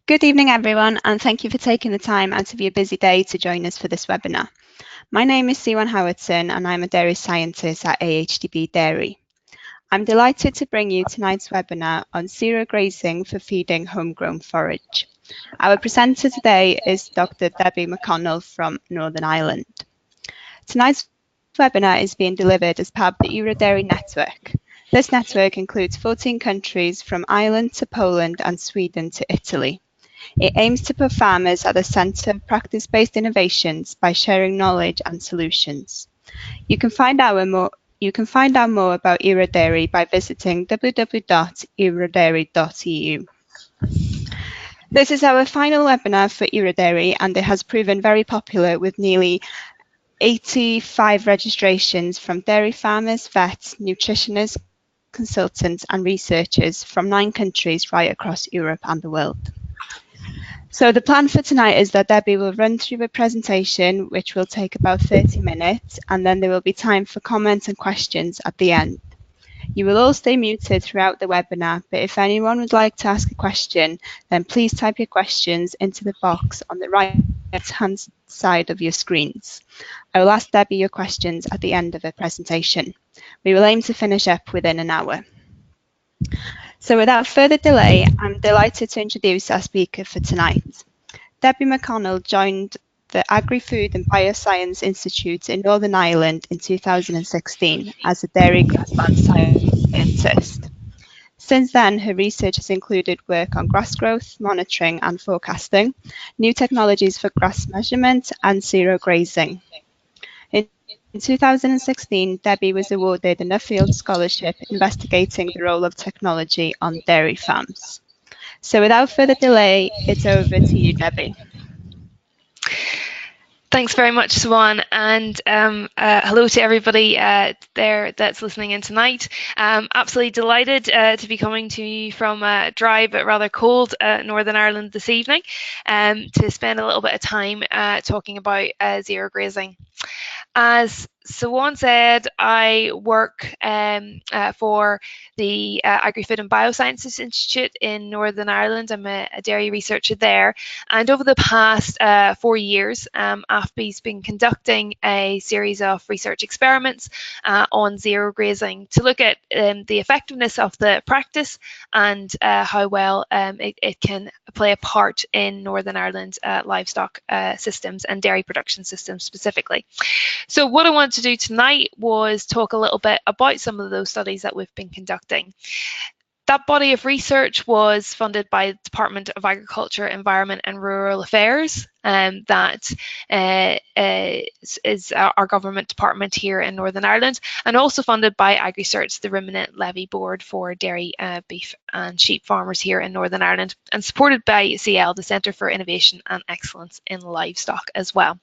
Good evening, everyone, and thank you for taking the time out of your busy day to join us for this webinar. My name is Siwan Howardson, and I'm a dairy scientist at AHDB Dairy. I'm delighted to bring you tonight's webinar on zero-grazing for feeding homegrown forage. Our presenter today is Dr. Debbie McConnell from Northern Ireland. Tonight's webinar is being delivered as part of the EuroDairy network. This network includes 14 countries from Ireland to Poland and Sweden to Italy. It aims to put farmers at the centre of practice-based innovations by sharing knowledge and solutions. You can find out more about EuroDairy by visiting www.eurodairy.eu. This is our final webinar for EuroDairy, and it has proven very popular with nearly 85 registrations from dairy farmers, vets, nutritionists, consultants and researchers from 9 countries right across Europe and the world. So the plan for tonight is that Debbie will run through a presentation which will take about 30 minutes, and then there will be time for comments and questions at the end. You will all stay muted throughout the webinar, but if anyone would like to ask a question, then please type your questions into the box on the right-hand side of your screens. I will ask Debbie your questions at the end of the presentation. We will aim to finish up within an hour. So without further delay, I'm delighted to introduce our speaker for tonight. Debbie McConnell joined the Agri-Food and Bioscience Institute in Northern Ireland in 2016 as a dairy grassland scientist. Since then, her research has included work on grass growth, monitoring and forecasting, new technologies for grass measurement and zero-grazing. In 2016, Debbie was awarded a Nuffield Scholarship investigating the role of technology on dairy farms. So without further delay, it's over to you, Debbie. Thanks very much, Swan, and hello to everybody there that's listening in tonight. Absolutely delighted to be coming to you from a dry but rather cold Northern Ireland this evening to spend a little bit of time talking about zero grazing. As Swan said, I work for the Agri-Food and Biosciences Institute in Northern Ireland. I'm a dairy researcher there. And over the past 4 years, AFBI's been conducting a series of research experiments on zero grazing to look at the effectiveness of the practice and how well it can play a part in Northern Ireland livestock systems and dairy production systems specifically. So what I want to do tonight was talk a little bit about some of those studies that we've been conducting. That body of research was funded by the Department of Agriculture, Environment and Rural Affairs, that is our government department here in Northern Ireland, and also funded by AgriSearch, the Ruminant Levy Board for dairy, beef and sheep farmers here in Northern Ireland, and supported by CL, the Centre for Innovation and Excellence in Livestock as well.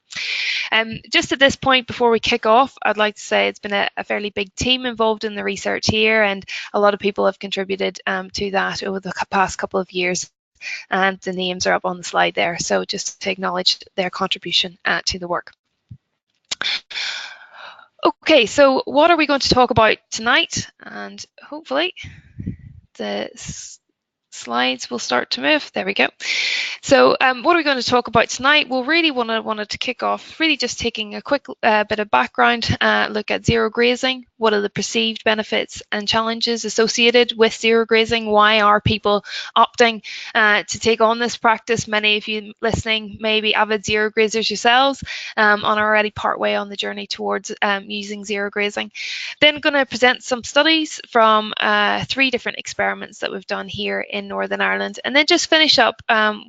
Just at this point, before we kick off, I'd like to say it's been a fairly big team involved in the research here, and a lot of people have contributed to that over the past couple of years. And the names are up on the slide there, so just to acknowledge their contribution to the work. Okay, so what are we going to talk about tonight? And hopefully the slides will start to move. There we go. So what are we going to talk about tonight? Well, really wanted to kick off really just taking a quick bit of background, look at zero grazing. What are the perceived benefits and challenges associated with zero grazing? Why are people opting to take on this practice? Many of you listening may be avid zero grazers yourselves and are already partway on the journey towards using zero grazing. Then going to present some studies from 3 different experiments that we've done here in Northern Ireland, and then just finish up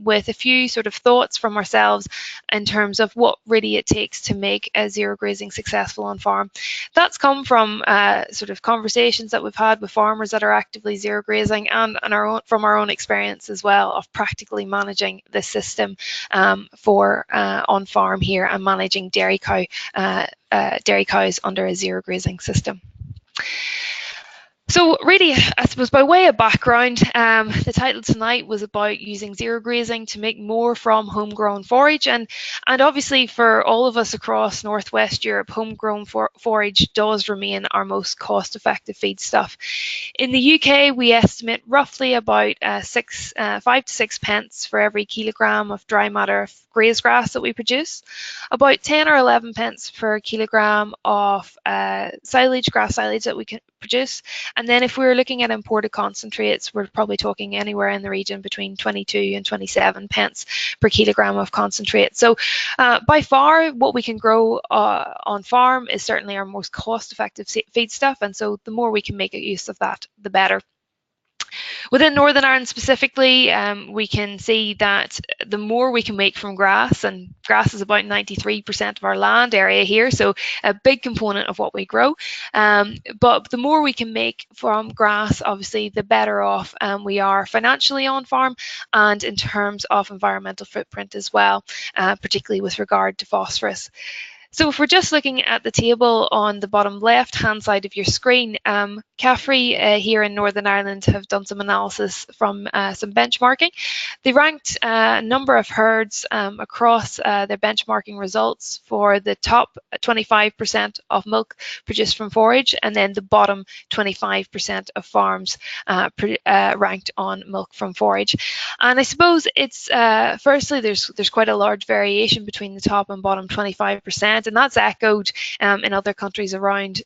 with a few sort of thoughts from ourselves in terms of what really it takes to make zero grazing successful on farm. That's come from sort of conversations that we've had with farmers that are actively zero grazing, and from our own experience as well of practically managing the system for on farm here and managing dairy cows under a zero grazing system. So really, I suppose by way of background, the title tonight was about using zero grazing to make more from homegrown forage, and obviously for all of us across Northwest Europe, homegrown forage does remain our most cost-effective feedstuff. In the UK, we estimate roughly about 5 to 6 pence for every kilogram of dry matter of graze grass that we produce, about 10 or 11 pence per kilogram of silage, grass silage that we can produce. And then if we were looking at imported concentrates, we're probably talking anywhere in the region between 22 and 27 pence per kilogram of concentrate. So by far, what we can grow on farm is certainly our most cost-effective feedstuff, and so the more we can make use of that, the better. Within Northern Ireland specifically, we can see that the more we can make from grass, and grass is about 93% of our land area here, so a big component of what we grow. But the more we can make from grass, obviously, the better off we are financially on farm and in terms of environmental footprint as well, particularly with regard to phosphorus. So if we're just looking at the table on the bottom left-hand side of your screen, CAFRE here in Northern Ireland have done some analysis from some benchmarking. They ranked a number of herds across their benchmarking results for the top 25% of milk produced from forage, and then the bottom 25% of farms ranked on milk from forage. And I suppose it's firstly there's quite a large variation between the top and bottom 25%, and that's echoed in other countries around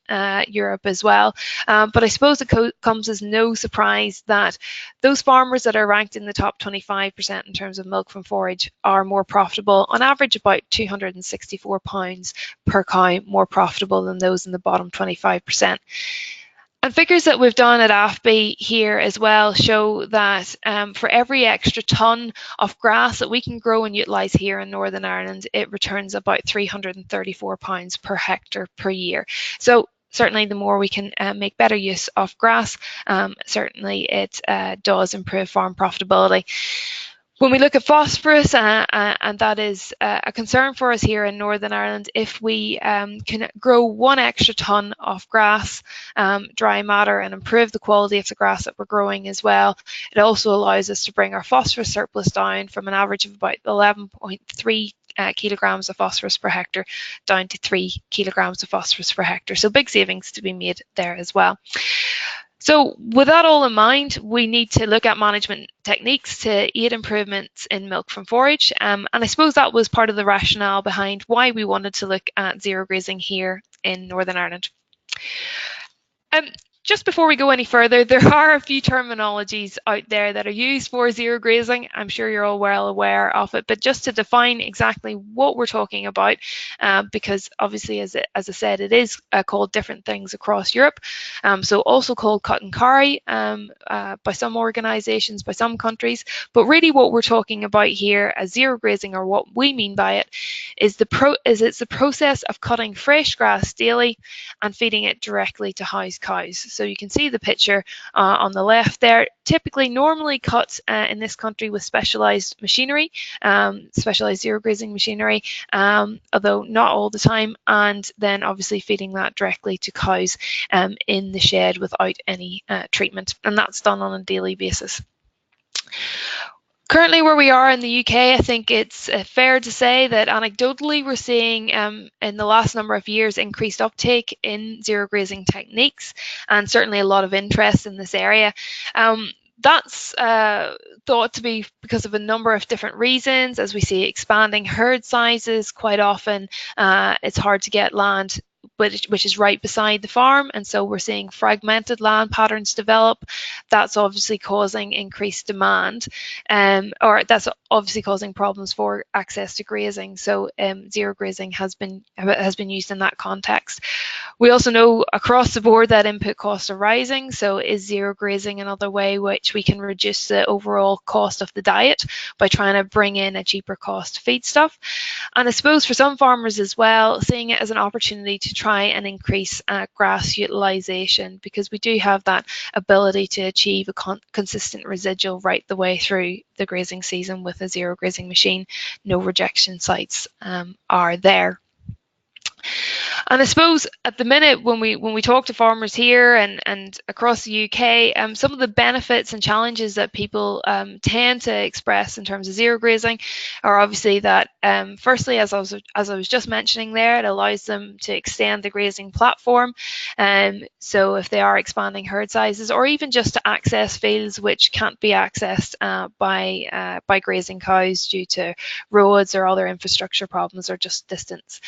Europe as well. But I suppose it comes as no surprise that those farmers that are ranked in the top 25% in terms of milk from forage are more profitable, on average about £264 per cow more profitable than those in the bottom 25%. And figures that we've done at AFBI here as well show that for every extra tonne of grass that we can grow and utilise here in Northern Ireland, it returns about £334 per hectare per year. So certainly the more we can make better use of grass, certainly it does improve farm profitability. When we look at phosphorus, and that is a concern for us here in Northern Ireland, if we can grow 1 extra tonne of grass, dry matter, and improve the quality of the grass that we're growing as well, it also allows us to bring our phosphorus surplus down from an average of about 11.3 kilograms of phosphorus per hectare down to 3 kilograms of phosphorus per hectare. So big savings to be made there as well. So with that all in mind, we need to look at management techniques to aid improvements in milk from forage. And I suppose that was part of the rationale behind why we wanted to look at zero grazing here in Northern Ireland. Just before we go any further, there are a few terminologies out there that are used for zero grazing. I'm sure you're all well aware of it, but just to define exactly what we're talking about, because obviously, as I said, it is called different things across Europe. So also called cut and carry by some organisations, by some countries. But really what we're talking about here as zero grazing, or what we mean by it, is it's the process of cutting fresh grass daily and feeding it directly to house cows. So you can see the picture on the left there, typically normally cut in this country with specialised machinery, specialised zero grazing machinery, although not all the time, and then obviously feeding that directly to cows in the shed without any treatment, and that's done on a daily basis. Currently, where we are in the UK, I think it's fair to say that anecdotally we're seeing in the last number of years increased uptake in zero grazing techniques, and certainly a lot of interest in this area. That's thought to be because of a number of different reasons. As we see expanding herd sizes, quite often it's hard to get land which is right beside the farm, and so we're seeing fragmented land patterns develop. That's obviously causing increased demand, or that's obviously causing problems for access to grazing. So zero grazing has been used in that context. We also know across the board that input costs are rising, so is zero grazing another way which we can reduce the overall cost of the diet by trying to bring in a cheaper cost feedstuff? And I suppose for some farmers as well, seeing it as an opportunity to try and increase grass utilisation, because we do have that ability to achieve a consistent residual right the way through the grazing season with a zero grazing machine. No rejection sites are there. And I suppose at the minute when we talk to farmers here and across the UK, some of the benefits and challenges that people tend to express in terms of zero grazing are obviously that firstly, as I was just mentioning there, it allows them to extend the grazing platform. So if they are expanding herd sizes, or even just to access fields which can't be accessed by grazing cows due to roads or other infrastructure problems or just distance.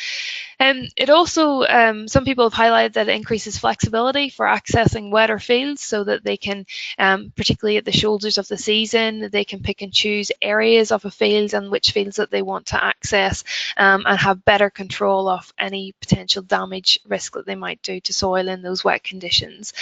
It also, some people have highlighted that it increases flexibility for accessing wetter fields so that they can, particularly at the shoulders of the season, they can pick and choose areas of a field and which fields that they want to access, and have better control of any potential damage risk that they might do to soil in those wet conditions.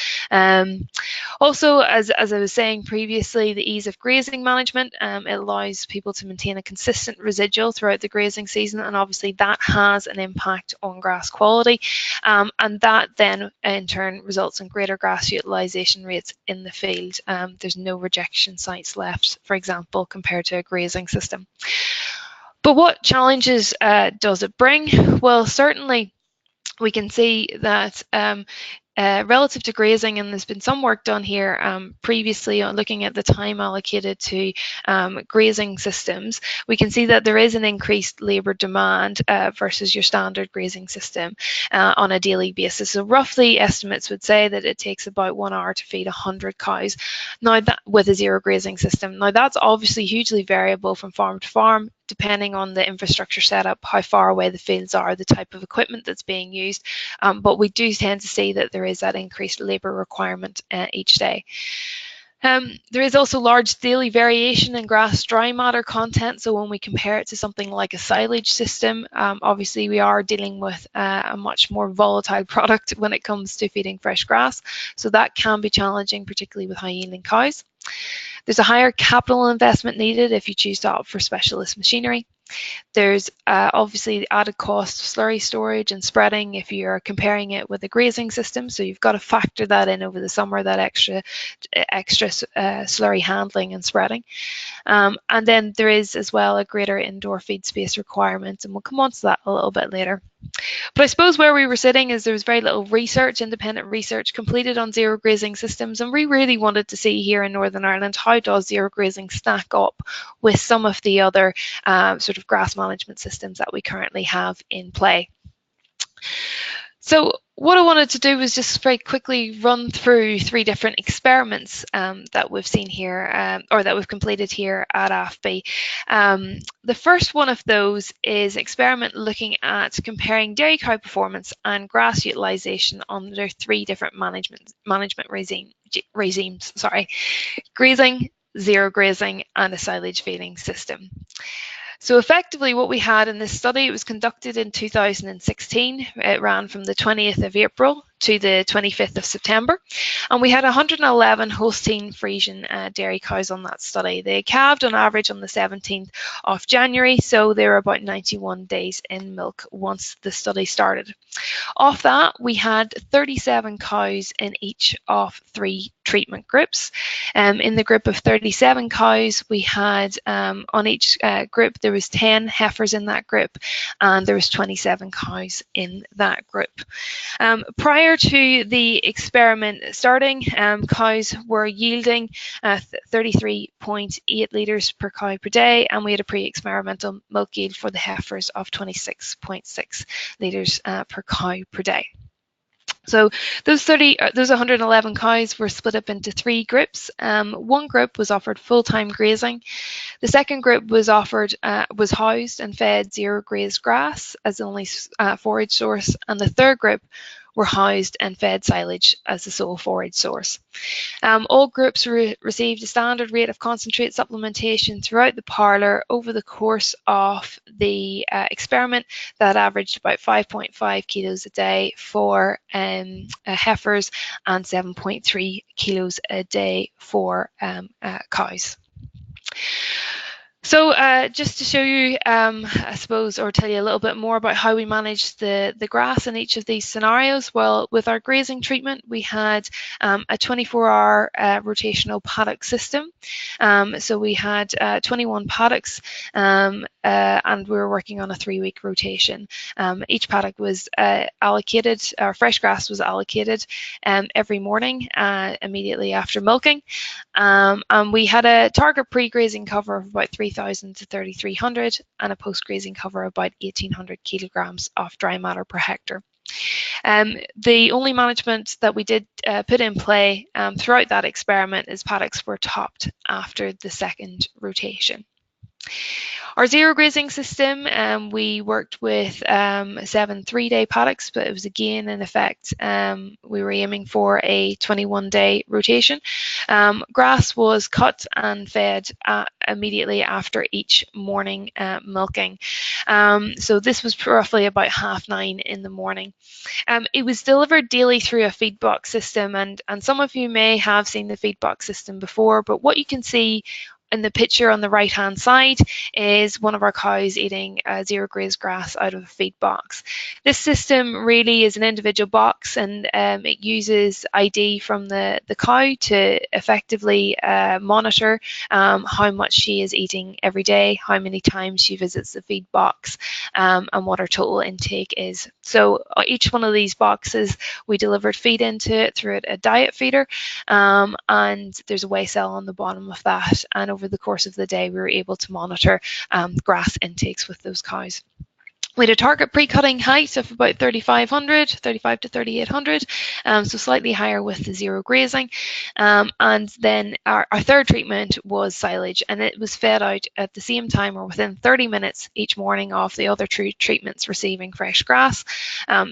Also, as I was saying previously, the ease of grazing management, it allows people to maintain a consistent residual throughout the grazing season, and obviously that has an impact on grass quality, and that then in turn results in greater grass utilisation rates in the field. There's no rejection sites left, for example, compared to a grazing system. But what challenges does it bring? Well, certainly we can see that relative to grazing, and there's been some work done here previously on looking at the time allocated to grazing systems, we can see that there is an increased labour demand versus your standard grazing system on a daily basis. So roughly estimates would say that it takes about 1 hour to feed 100 cows. Now that with a zero grazing system. Now that's obviously hugely variable from farm to farm, depending on the infrastructure setup, how far away the fields are, the type of equipment that's being used. But we do tend to see that there is that increased labour requirement each day. There is also large daily variation in grass dry matter content. So when we compare it to something like a silage system, obviously we are dealing with a much more volatile product when it comes to feeding fresh grass. So that can be challenging, particularly with high yielding cows. There's a higher capital investment needed if you choose to opt for specialist machinery. There's obviously the added cost of slurry storage and spreading if you're comparing it with a grazing system. So you've got to factor that in over the summer, that extra slurry handling and spreading. And then there is as well a greater indoor feed space requirement, and we'll come on to that a little bit later. But I suppose where we were sitting is there was very little research, independent research completed on zero grazing systems, and we really wanted to see here in Northern Ireland, how does zero grazing stack up with some of the other sort of grass management systems that we currently have in play. So what I wanted to do was just very quickly run through 3 different experiments that we've seen here, or that we've completed here at AFB. The first one of those is an experiment looking at comparing dairy cow performance and grass utilisation under 3 different management regimes, grazing, zero grazing, and a silage feeding system. So effectively what we had in this study, it was conducted in 2016. It ran from the 20th of April to the 25th of September. And we had 111 Holstein Friesian dairy cows on that study. They calved on average on the 17th of January, so they were about 91 days in milk once the study started. Of that, we had 37 cows in each of 3 treatment groups. In the group of 37 cows, we had on each group, there was 10 heifers in that group, and there was 27 cows in that group. Prior to the experiment starting, cows were yielding 33.8 litres per cow per day, and we had a pre-experimental milk yield for the heifers of 26.6 litres per cow per day. So those 111 cows were split up into 3 groups. One group was offered full-time grazing. The second group was housed and fed zero-grazed grass as the only forage source, and the third group were housed and fed silage as the sole forage source. All groups received a standard rate of concentrate supplementation throughout the parlour over the course of the experiment that averaged about 5.5 kilos a day for heifers and 7.3 kilos a day for cows. So just to show you, I suppose, or tell you a little bit more about how we managed the grass in each of these scenarios. Well, with our grazing treatment, we had a 24-hour rotational paddock system. So we had 21 paddocks and we were working on a 3-week rotation. Each paddock was allocated, or fresh grass was allocated every morning immediately after milking. And we had a target pre-grazing cover of about 3,000 to 3,300 and a post-grazing cover of about 1,800 kilograms of dry matter per hectare. The only management that we did put in play throughout that experiment is paddocks were topped after the second rotation. Our zero grazing system, we worked with 7 3-day paddocks, but it was again in effect, we were aiming for a 21-day rotation. Grass was cut and fed immediately after each morning milking. So this was roughly about 9:30 in the morning. It was delivered daily through a feed box system, and some of you may have seen the feed box system before, but what you can see in the picture on the right hand side is one of our cows eating zero graze grass out of a feed box. This system really is an individual box, and it uses ID from the cow to effectively monitor how much she is eating every day, how many times she visits the feed box, and what her total intake is. So each one of these boxes we delivered feed into it through a diet feeder, and there's a weigh cell on the bottom of that, and over the course of the day we were able to monitor grass intakes with those cows. We had a target pre-cutting height of about 3,500, 35 to 3,800, so slightly higher with the zero grazing. And then our third treatment was silage, and it was fed out at the same time or within 30 minutes each morning of the other treatments receiving fresh grass.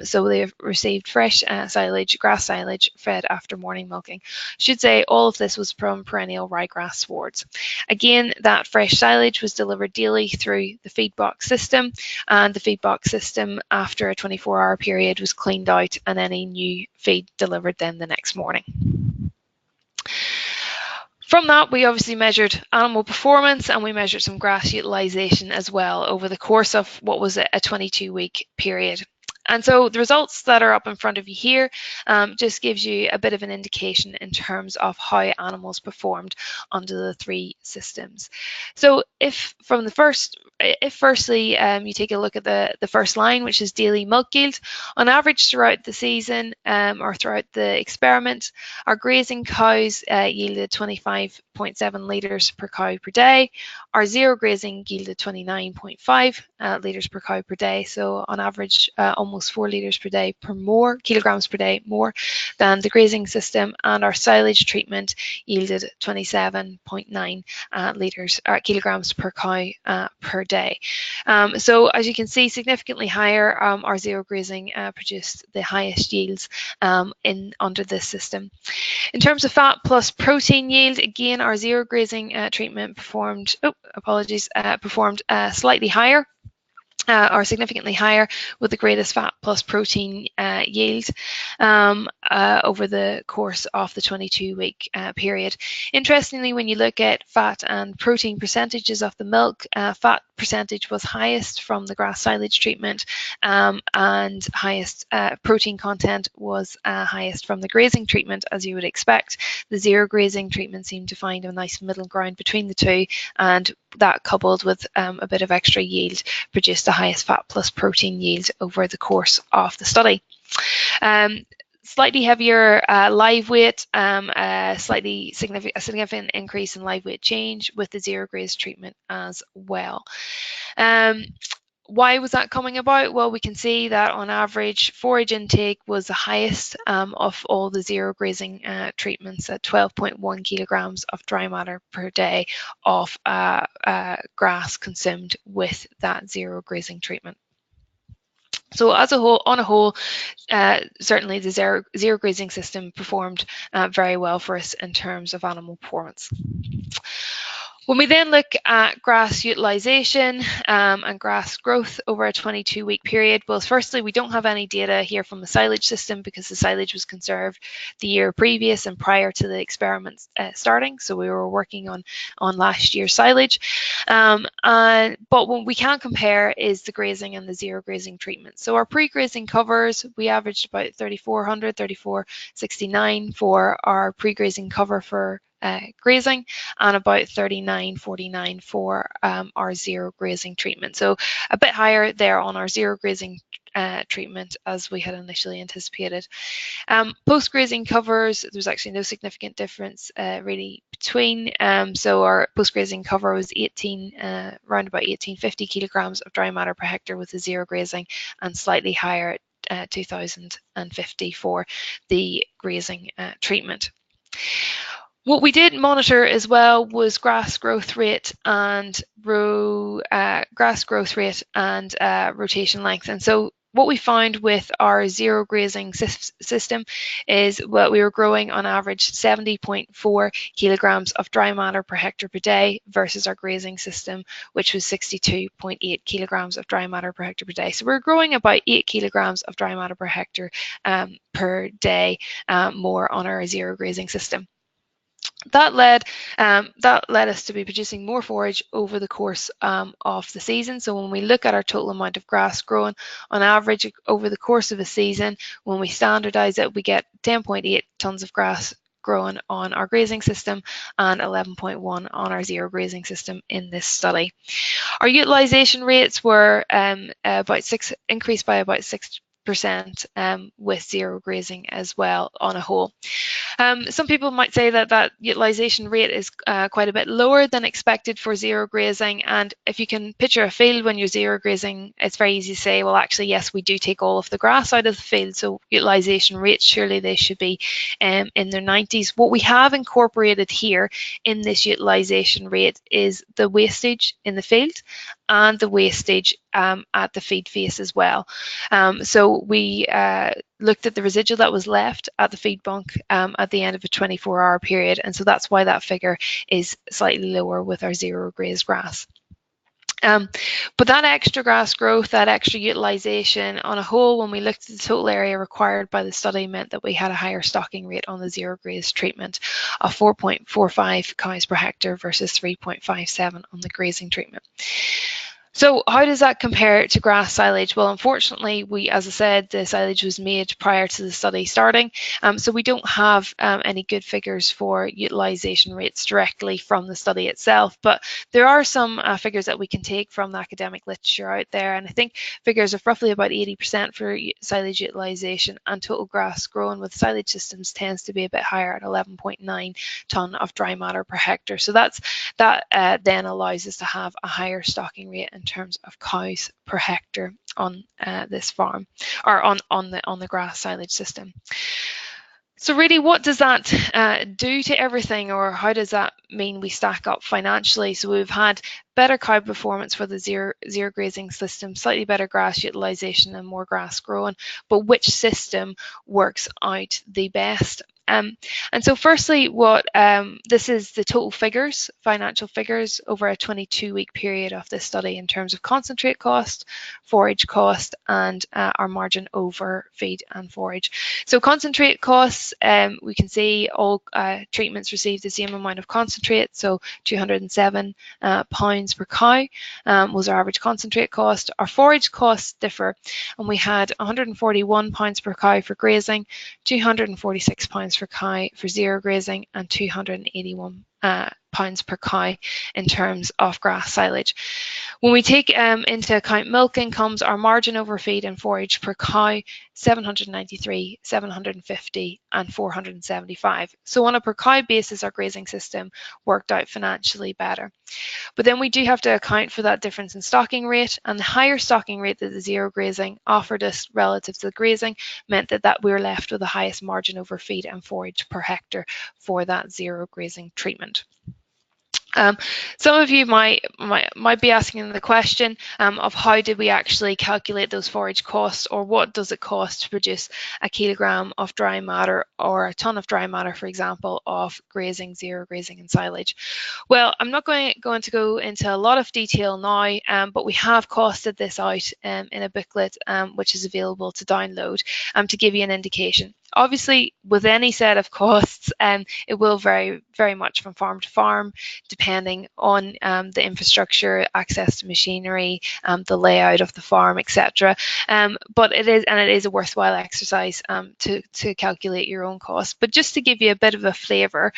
So they received fresh silage, grass silage, fed after morning milking. I should say all of this was from perennial ryegrass swards. Again, that fresh silage was delivered daily through the feed box system, and the feed box system after a 24-hour period was cleaned out and any new feed delivered then the next morning. From that, we obviously measured animal performance, and we measured some grass utilisation as well over the course of what was a 22-week period. And so the results that are up in front of you here just gives you a bit of an indication in terms of how animals performed under the 3 systems. So if firstly you take a look at the first line, which is daily milk yield, on average throughout the season or throughout the experiment, our grazing cows yielded 25.7 litres per cow per day. Our zero grazing yielded 29.5 litres per cow per day. So on average, almost 4 litres per day kilograms per day more than the grazing system, and our silage treatment yielded 27.9 kilograms per cow per day. So as you can see, significantly higher. Our zero grazing produced the highest yields under this system. In terms of fat plus protein yield, again, our zero grazing treatment performed slightly higher, or significantly higher, with the greatest fat plus protein yield over the course of the 22-week period. Interestingly, when you look at fat and protein percentages of the milk, fat percentage was highest from the grass silage treatment, and highest protein content was highest from the grazing treatment, as you would expect. The zero grazing treatment seemed to find a nice middle ground between the two, and that, coupled with a bit of extra yield, produced the highest fat plus protein yield over the course of the study. Slightly heavier live weight, a significant increase in live weight change with the zero graze treatment as well. Why was that coming about? Well, we can see that on average, forage intake was the highest of all the zero grazing treatments at 12.1 kilograms of dry matter per day of grass consumed with that zero grazing treatment. So on a whole, certainly the zero grazing system performed very well for us in terms of animal performance. When we then look at grass utilisation and grass growth over a 22-week period, well, firstly, we don't have any data here from the silage system because the silage was conserved the year previous and prior to the experiment starting. So we were working on last year's silage. But what we can compare is the grazing and the zero grazing treatment. So our pre-grazing covers, we averaged about 3,400, 3,469 for our pre-grazing cover for grazing, and about 39.49 for our zero grazing treatment. So a bit higher there on our zero grazing treatment as we had initially anticipated. Post-grazing covers, there's actually no significant difference really between. So our post-grazing cover was around about 1850 kilograms of dry matter per hectare with the zero grazing, and slightly higher at 2050 for the grazing treatment. What we did monitor as well was grass growth rate and rotation length. And so what we found with our zero grazing system is what we were growing on average 70.4 kilograms of dry matter per hectare per day versus our grazing system, which was 62.8 kilograms of dry matter per hectare per day. So we're growing about 8 kilograms of dry matter per hectare per day more on our zero grazing system. That led us to be producing more forage over the course of the season. So when we look at our total amount of grass grown on average over the course of a season, when we standardise it, we get 10.8 tonnes of grass grown on our grazing system and 11.1 on our zero grazing system in this study. Our utilisation rates were increased by about 6% with zero grazing as well on a whole. Some people might say that utilisation rate is quite a bit lower than expected for zero grazing, and if you can picture a field when you're zero grazing, it's very easy to say, well, actually, yes, we do take all of the grass out of the field, so utilisation rates, surely they should be in their 90s. What we have incorporated here in this utilisation rate is the wastage in the field and the wastage at the feed face as well. So we looked at the residual that was left at the feed bunk at the end of a 24-hour period, and so that's why that figure is slightly lower with our zero grazed grass. But that extra grass growth, that extra utilisation on a whole, when we looked at the total area required by the study, meant that we had a higher stocking rate on the zero grazed treatment of 4.45 cows per hectare versus 3.57 on the grazing treatment. So how does that compare to grass silage? Well, unfortunately, as I said, the silage was made prior to the study starting, so we don't have any good figures for utilisation rates directly from the study itself, but there are some figures that we can take from the academic literature out there, and I think figures of roughly about 80% for silage utilisation, and total grass grown with silage systems tends to be a bit higher at 11.9 tonne of dry matter per hectare. So that then allows us to have a higher stocking rate in terms of cows per hectare on this farm, or on the grass silage system. So really, what does that do to everything, or how does that mean we stack up financially? So we've had better cow performance for the zero grazing system, slightly better grass utilisation and more grass grown, but which system works out the best? And so firstly, this is the total figures, financial figures over a 22-week period of this study in terms of concentrate cost, forage cost, and our margin over feed and forage. So concentrate costs, we can see all treatments received the same amount of concentrate, so 207 pounds per cow was our average concentrate cost. Our forage costs differ, and we had 141 pounds per cow for grazing, 246 pounds per cow for zero grazing, and 281 pounds per cow in terms of grass silage. When we take into account milk incomes, our margin over feed and forage per cow, 793, 750 and 475. So on a per cow basis, our grazing system worked out financially better. But then we do have to account for that difference in stocking rate, and the higher stocking rate that the zero grazing offered us relative to the grazing meant that we were left with the highest margin over feed and forage per hectare for that zero grazing treatment. Some of you might be asking the question of how did we actually calculate those forage costs, or what does it cost to produce a kilogram of dry matter or a tonne of dry matter, for example, of grazing, zero grazing and silage? Well, I'm not going to go into a lot of detail now, but we have costed this out in a booklet which is available to download to give you an indication. Obviously, with any set of costs, it will vary very much from farm to farm, depending on the infrastructure, access to machinery, the layout of the farm, etc. But it is a worthwhile exercise to calculate your own costs. But just to give you a bit of a flavour,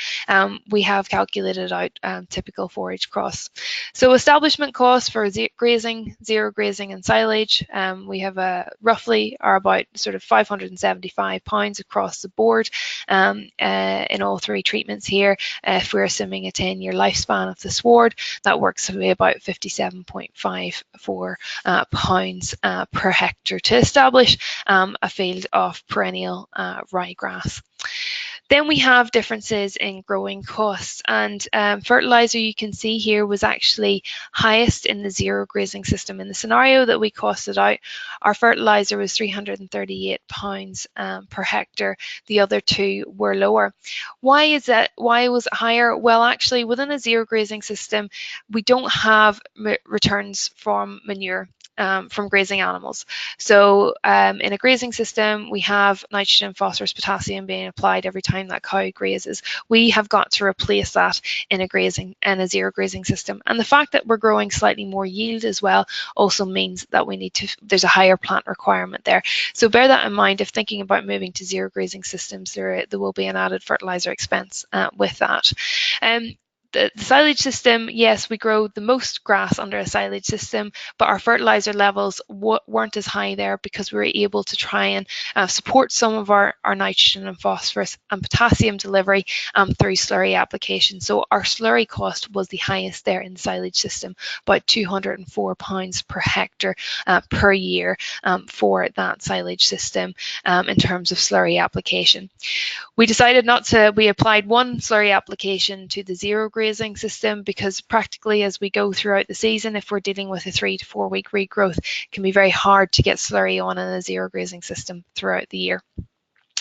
we have calculated out typical forage costs. So establishment costs for grazing, zero grazing, and silage, we have roughly are about sort of £575 across the board in all three treatments here. If we're assuming a 10-year lifespan of the sward, that works to be about £57.54 per hectare to establish a field of perennial ryegrass. Then we have differences in growing costs, and fertilizer, you can see here, was actually highest in the zero grazing system. In the scenario that we costed out, our fertilizer was £338 per hectare. The other two were lower. Why is that? Why was it higher? Well, actually, within a zero grazing system, we don't have returns from manure. From grazing animals. So in a grazing system, we have nitrogen, phosphorus, potassium being applied every time that cow grazes. We have got to replace that in a zero grazing system. And the fact that we're growing slightly more yield as well also means that there's a higher plant requirement there. So bear that in mind if thinking about moving to zero grazing systems. There will be an added fertilizer expense with that. The silage system, yes, we grow the most grass under a silage system, but our fertilizer levels weren't as high there because we were able to try and support some of our nitrogen and phosphorus and potassium delivery through slurry application. So our slurry cost was the highest there in the silage system, about £204 per hectare per year for that silage system in terms of slurry application. We decided not to, we applied one slurry application to the zero grazing system because practically as we go throughout the season, if we're dealing with a 3 to 4 week regrowth, it can be very hard to get slurry on in a zero grazing system throughout the year.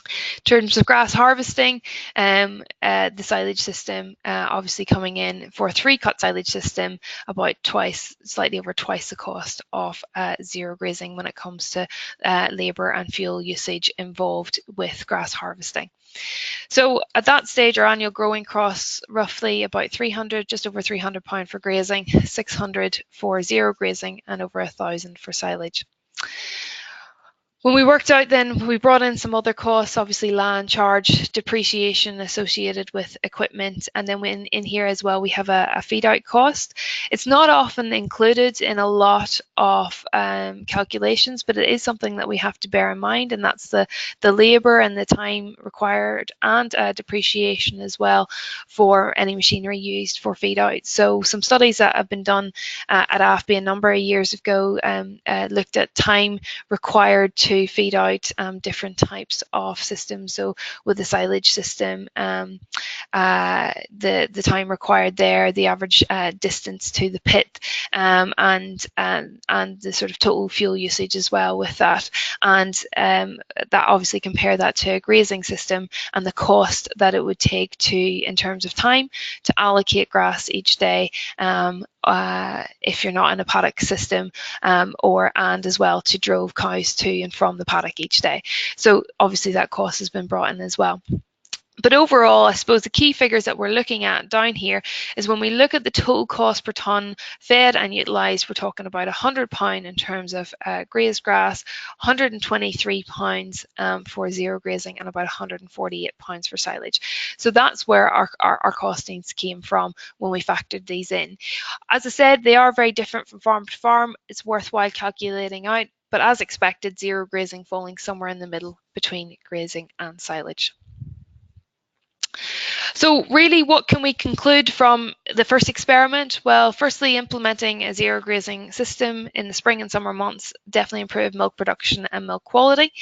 In terms of grass harvesting, the silage system obviously coming in for a 3-cut silage system about slightly over twice the cost of zero grazing when it comes to labour and fuel usage involved with grass harvesting. So at that stage, our annual growing costs roughly about just over £300 for grazing, 600 for zero grazing, and over 1,000 for silage. When we worked out, then we brought in some other costs, obviously land charge, depreciation associated with equipment, and then in here as well we have a feed out cost. It's not often included in a lot of calculations, but it is something that we have to bear in mind, and that's the labour and the time required and depreciation as well for any machinery used for feed out. So some studies that have been done at AFBI a number of years ago looked at time required to feed out different types of systems. So with the silage system, the time required there, the average distance to the pit, and the sort of total fuel usage as well with that, and that obviously compare that to a grazing system and the cost that it would take in terms of time to allocate grass each day. If you're not in a paddock system, and as well to drove cows to and from the paddock each day. So obviously that cost has been brought in as well. But overall, I suppose the key figures that we're looking at down here is when we look at the total cost per tonne fed and utilised, we're talking about £100 in terms of grazed grass, £123 for zero grazing, and about £148 for silage. So that's where our costings came from when we factored these in. As I said, they are very different from farm to farm. It's worthwhile calculating out, but as expected, zero grazing falling somewhere in the middle between grazing and silage. So really, what can we conclude from the first experiment? Well, firstly, implementing a zero grazing system in the spring and summer months definitely improved milk production and milk quality.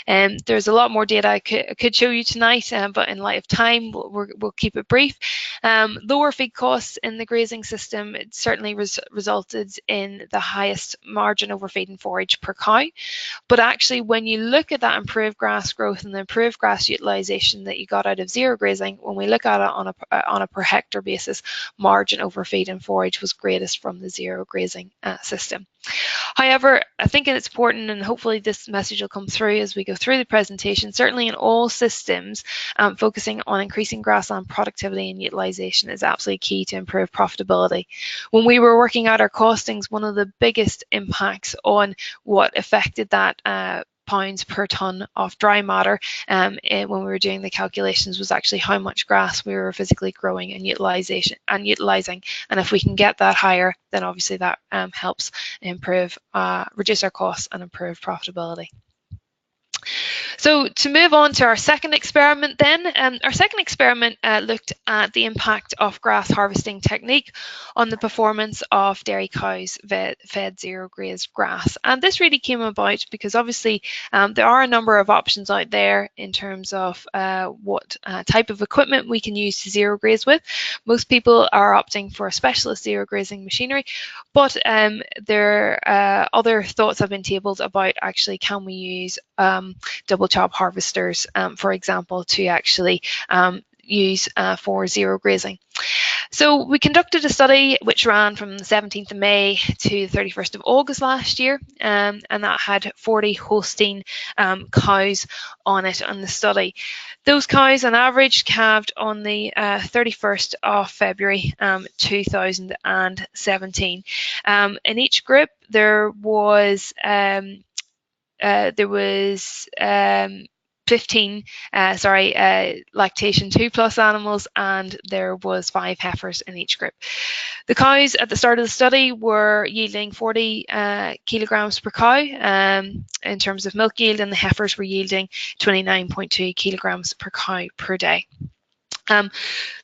There's a lot more data I could show you tonight, but in light of time, we'll keep it brief. Lower feed costs in the grazing system, it certainly resulted in the highest margin over feed and forage per cow. But actually, when you look at that improved grass growth and the improved grass utilisation that you got out of zero grazing, when we look at it on a per hectare basis, margin over feed and forage was greatest from the zero grazing system. However, I think it's important, and hopefully this message will come through as we go through the presentation, certainly in all systems, focusing on increasing grassland productivity and utilisation is absolutely key to improve profitability. When we were working out our costings, one of the biggest impacts on what affected that pounds per tonne of dry matter when we were doing the calculations was actually how much grass we were physically growing and utilising. And if we can get that higher, then obviously that helps improve, reduce our costs and improve profitability. So to move on to our second experiment then, our second experiment looked at the impact of grass harvesting technique on the performance of dairy cows fed zero-grazed grass. And this really came about because obviously there are a number of options out there in terms of what type of equipment we can use to zero-graze with. Most people are opting for a specialist zero-grazing machinery, but there other thoughts have been tabled about actually can we use double chop harvesters, for example, to actually use for zero grazing. So we conducted a study which ran from the 17th of May to the 31st of August last year, and that had 40 Holstein cows on it on the study. Those cows on average calved on the 31st of February 2017. In each group there was 15 lactation 2+ animals, and there was 5 heifers in each group. The cows at the start of the study were yielding 40 kilograms per cow in terms of milk yield, and the heifers were yielding 29.2 kilograms per cow per day.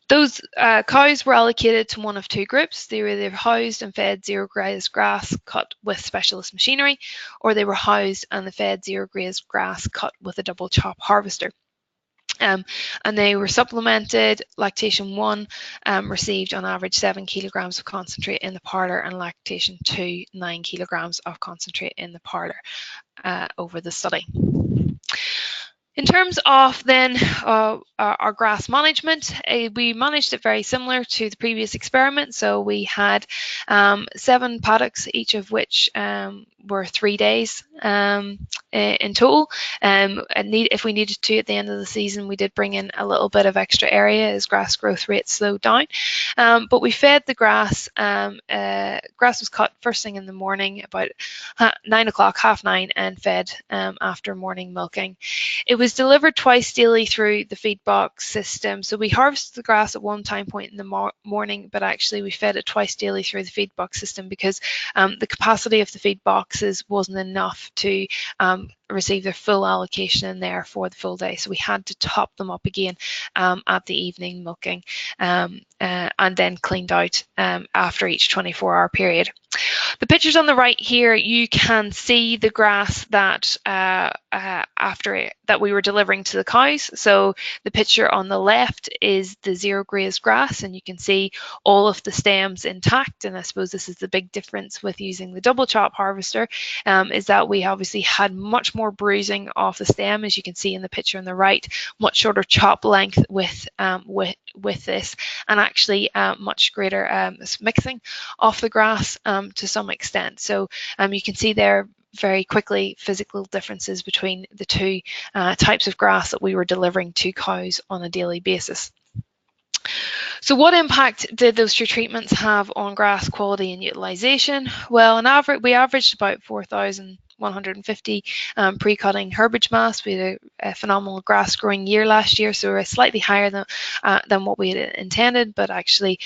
Those cows were allocated to one of two groups. They were either housed and fed zero-grazed grass cut with specialist machinery, or they were housed and fed zero-grazed grass cut with a double chop harvester. And they were supplemented. Lactation 1 received on average 7 kilograms of concentrate in the parlour, and lactation 2, 9 kilograms of concentrate in the parlour over the study. In terms of then our grass management, we managed it very similar to the previous experiment. So we had 7 paddocks, each of which were 3 days in total. If we needed to at the end of the season, we did bring in a little bit of extra area as grass growth rate slowed down. But we fed the grass. Grass was cut first thing in the morning, about 9 o'clock, 8:30, and fed after morning milking. It was delivered twice daily through the feed box system. So we harvested the grass at one time point in the morning, but actually we fed it twice daily through the feed box system because the capacity of the feed boxes wasn't enough to receive their full allocation in there for the full day. So we had to top them up again at the evening milking and then cleaned out after each 24-hour period. The pictures on the right here, you can see the grass that that we were delivering to the cows. So the picture on the left is the zero-grazed grass, and you can see all of the stems intact. And I suppose this is the big difference with using the double chop harvester, is that we obviously had much more bruising off the stem, as you can see in the picture on the right, much shorter chop length with this, and actually much greater mixing of the grass to some extent. So you can see there very quickly physical differences between the two types of grass that we were delivering to cows on a daily basis. So what impact did those two treatments have on grass quality and utilisation? Well, on average, we averaged about 4,150 pre-cutting herbage mass. We had a phenomenal grass growing year last year, so we're slightly higher than what we had intended, but actually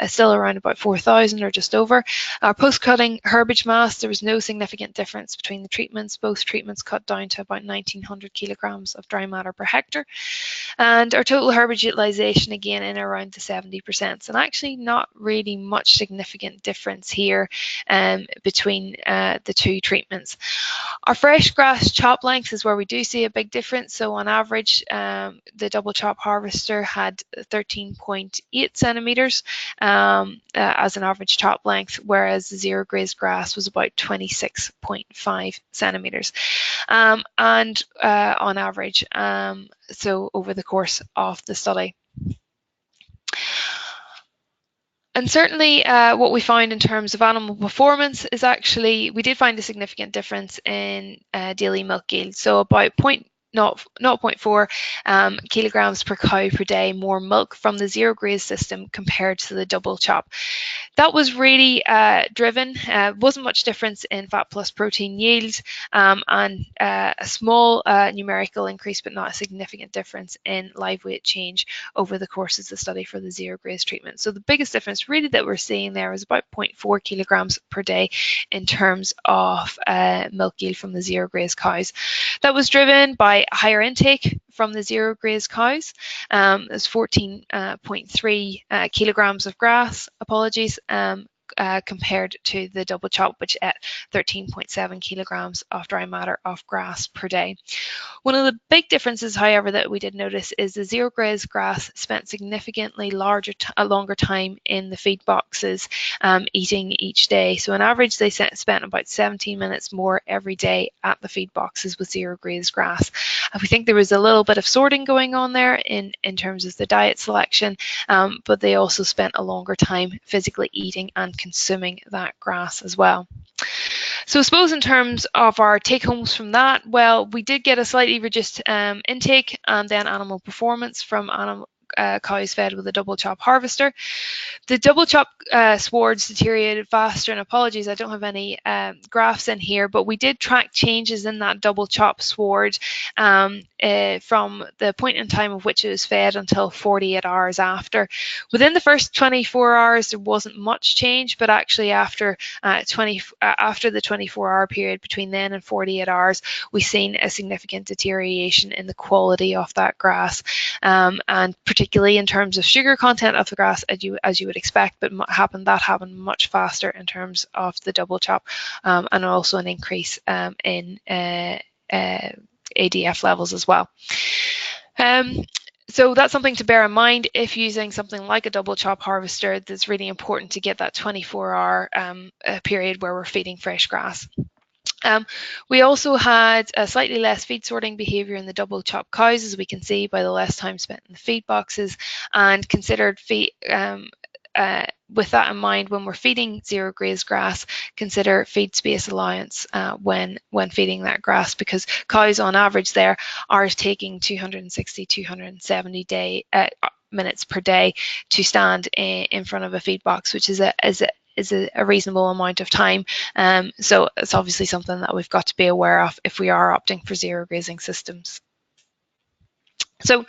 still around about 4,000 or just over. Our post-cutting herbage mass, there was no significant difference between the treatments. Both treatments cut down to about 1,900 kilograms of dry matter per hectare. And our total herbage utilisation, again, in around the 70%. And actually not really much significant difference here between the two treatments. Our fresh grass chop length is where we do see a big difference. So on average, the double chop harvester had 13.8 centimetres as an average chop length, whereas the zero-grazed grass was about 26.5 centimetres. And on average, so over the course of the study. And certainly what we found in terms of animal performance is actually, we did find a significant difference in daily milk yield. So about 0.4 kilograms per cow per day more milk from the zero graze system compared to the double chop. That was really driven, wasn't much difference in fat plus protein yield, and a small numerical increase, but not a significant difference in live weight change over the course of the study for the zero graze treatment. So the biggest difference really that we're seeing there is about 0.4 kilograms per day in terms of milk yield from the zero graze cows. That was driven by higher intake from the zero graze cows. There's 14.3 kilograms of grass, compared to the double chop, which at 13.7 kilograms of dry matter of grass per day. One of the big differences, however, that we did notice is the zero graze grass spent significantly longer time in the feed boxes eating each day. So on average, they spent about 17 minutes more every day at the feed boxes with zero graze grass. And we think there was a little bit of sorting going on there in terms of the diet selection, but they also spent a longer time physically eating and consuming that grass as well. So I suppose in terms of our take-homes from that, well, we did get a slightly reduced intake and then animal performance from cows fed with a double chop harvester. The double chop swards deteriorated faster, and apologies, I don't have any graphs in here, but we did track changes in that double chop sward from the point in time of which it was fed until 48 hours after. Within the first 24 hours, there wasn't much change, but actually after the 24-hour period between then and 48 hours, we've seen a significant deterioration in the quality of that grass, and particularly in terms of sugar content of the grass, as you would expect, but that happened much faster in terms of the double chop, and also an increase in ADF levels as well. So that's something to bear in mind if using something like a double chop harvester. That's really important to get that 24-hour period where we're feeding fresh grass. We also had a slightly less feed sorting behaviour in the double chop cows, as we can see by the less time spent in the feed boxes, and considered with that in mind, when we're feeding zero graze grass, consider feed space allowance when feeding that grass, because cows on average there are taking 270 minutes per day to stand in front of a feed box, which is a reasonable amount of time. So it's obviously something that we've got to be aware of if we are opting for zero grazing systems. So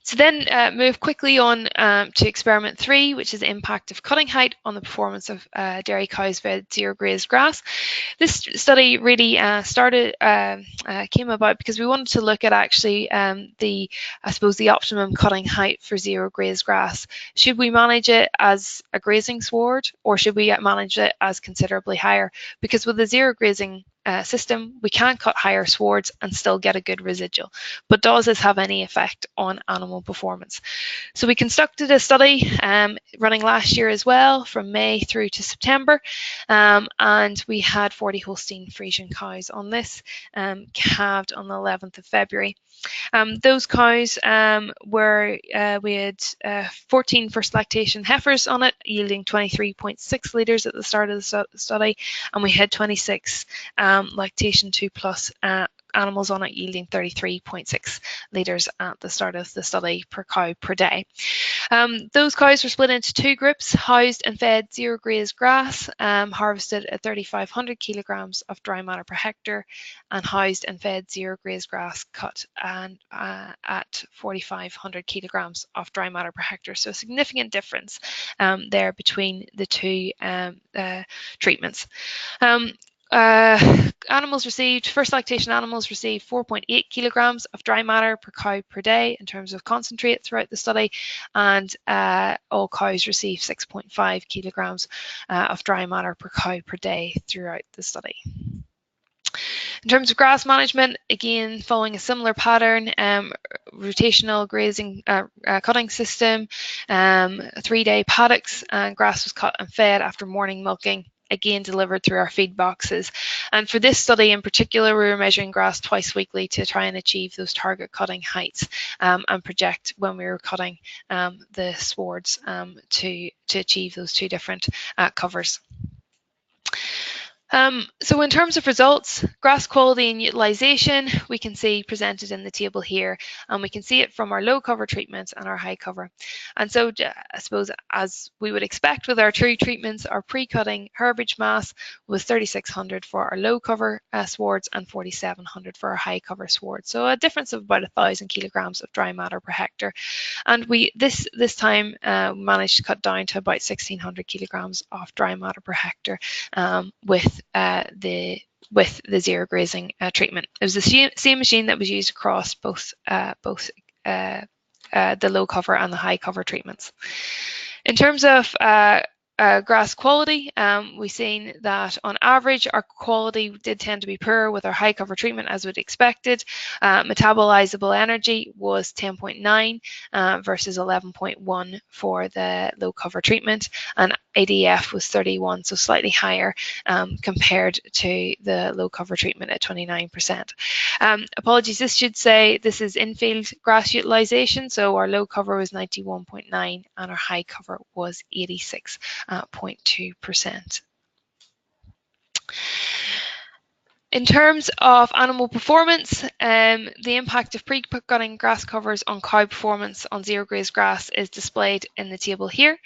to then move quickly on to experiment 3, which is the impact of cutting height on the performance of dairy cows fed zero grazed grass. This study really came about because we wanted to look at actually the optimum cutting height for zero grazed grass. Should we manage it as a grazing sward, or should we manage it as considerably higher? Because with the zero grazing system, we can cut higher swards and still get a good residual. But does this have any effect on animal performance? So we conducted a study running last year as well, from May through to September, and we had 40 Holstein Friesian cows on this, calved on the 11th of February. Those cows we had 14 first lactation heifers on it, yielding 23.6 litres at the start of the study, and we had 26 lactation 2+ animals on it, yielding 33.6 litres at the start of the study per cow per day. Those cows were split into 2 groups: housed and fed zero grazed grass, harvested at 3,500 kilograms of dry matter per hectare, and housed and fed zero grazed grass cut at 4,500 kilograms of dry matter per hectare. So a significant difference there between the 2 treatments. First lactation animals received 4.8 kilograms of dry matter per cow per day in terms of concentrate throughout the study, and all cows received 6.5 kilograms of dry matter per cow per day throughout the study. In terms of grass management, again, following a similar pattern, rotational grazing cutting system, 3-day paddocks, and grass was cut and fed after morning milking again delivered through our feed boxes. And for this study in particular, we were measuring grass twice weekly to try and achieve those target cutting heights and project when we were cutting the swards to achieve those two different covers. So in terms of results, grass quality and utilisation, we can see presented in the table here, and we can see it from our low cover treatments and our high cover. And so I suppose, as we would expect with our tree treatments, our pre-cutting herbage mass was 3,600 for our low cover swards and 4,700 for our high cover swards. So a difference of about 1,000 kilograms of dry matter per hectare. And we this time managed to cut down to about 1,600 kilograms of dry matter per hectare with the zero-grazing treatment. It was the same machine that was used across both the low cover and the high cover treatments. In terms of grass quality, we've seen that on average our quality did tend to be poor with our high cover treatment, as we'd expected. Metabolizable energy was 10.9 versus 11.1 for the low cover treatment, and ADF was 31, so slightly higher compared to the low cover treatment at 29%. Apologies, this should say this is in-field grass utilization, so our low cover was 91.9 and our high cover was 86.2%. In terms of animal performance, the impact of pre-cutting grass covers on cow performance on zero-grazed grass is displayed in the table here.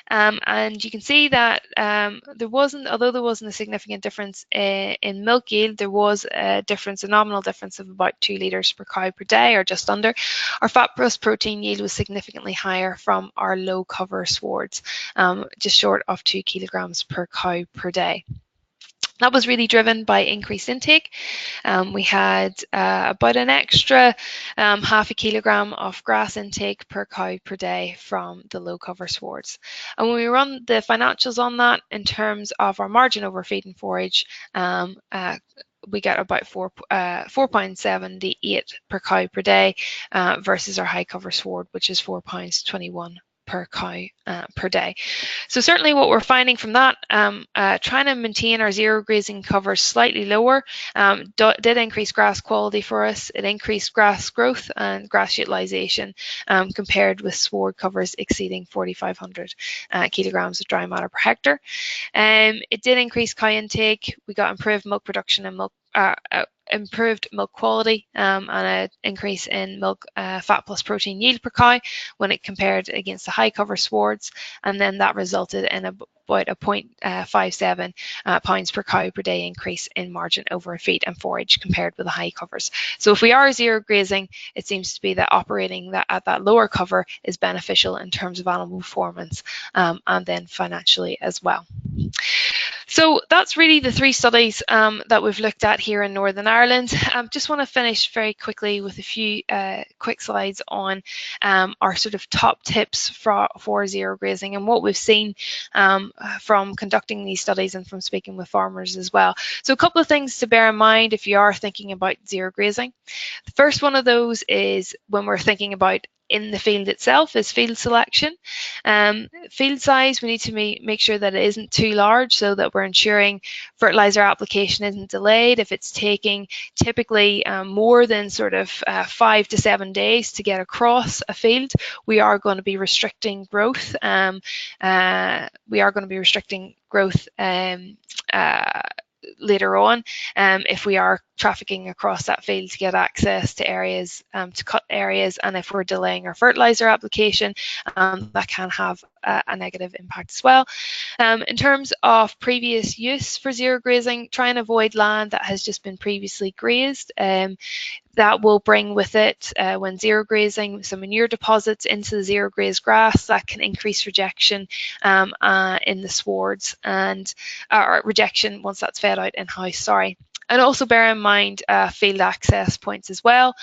And you can see that although there wasn't a significant difference in milk yield, there was a nominal difference of about 2 litres per cow per day, or just under. Our fat plus protein yield was significantly higher from our low cover swards, just short of 2 kilograms per cow per day. That was really driven by increased intake. We had about an extra half a kilogram of grass intake per cow per day from the low cover swards. And when we run the financials on that in terms of our margin over feed and forage, we get about £4.78 per cow per day versus our high cover sward, which is £4.21 per cow per day. So certainly what we're finding from that, trying to maintain our zero grazing covers slightly lower, did increase grass quality for us. It increased grass growth and grass utilisation compared with sward covers exceeding 4,500 kilograms of dry matter per hectare. It did increase cow intake. We got improved milk production and improved milk quality and an increase in milk fat plus protein yield per cow when it compared against the high cover swards, and then that resulted in about a 0.57 pounds per cow per day increase in margin over feed and forage compared with the high covers. So if we are zero grazing, it seems to be that operating at that lower cover is beneficial in terms of animal performance and then financially as well. So that's really the 3 studies that we've looked at here in Northern Ireland. Just want to finish very quickly with a few quick slides on our sort of top tips for zero grazing and what we've seen from conducting these studies and from speaking with farmers as well. So a couple of things to bear in mind if you are thinking about zero grazing. The first one of those is when we're thinking about in the field itself is field selection. Field size, we need to make sure that it isn't too large so that we're ensuring fertilizer application isn't delayed. If it's taking typically more than sort of 5 to 7 days to get across a field, we are going to be restricting growth. Later on, if we are trafficking across that field to get access to areas, to cut areas, and if we're delaying our fertilizer application, that can have a negative impact as well. In terms of previous use for zero grazing, try and avoid land that has just been previously grazed. That will bring with it, when zero grazing, some manure deposits into the zero grazed grass that can increase rejection in the swards, and rejection once that's fed out in house, sorry. And also bear in mind field access points as well.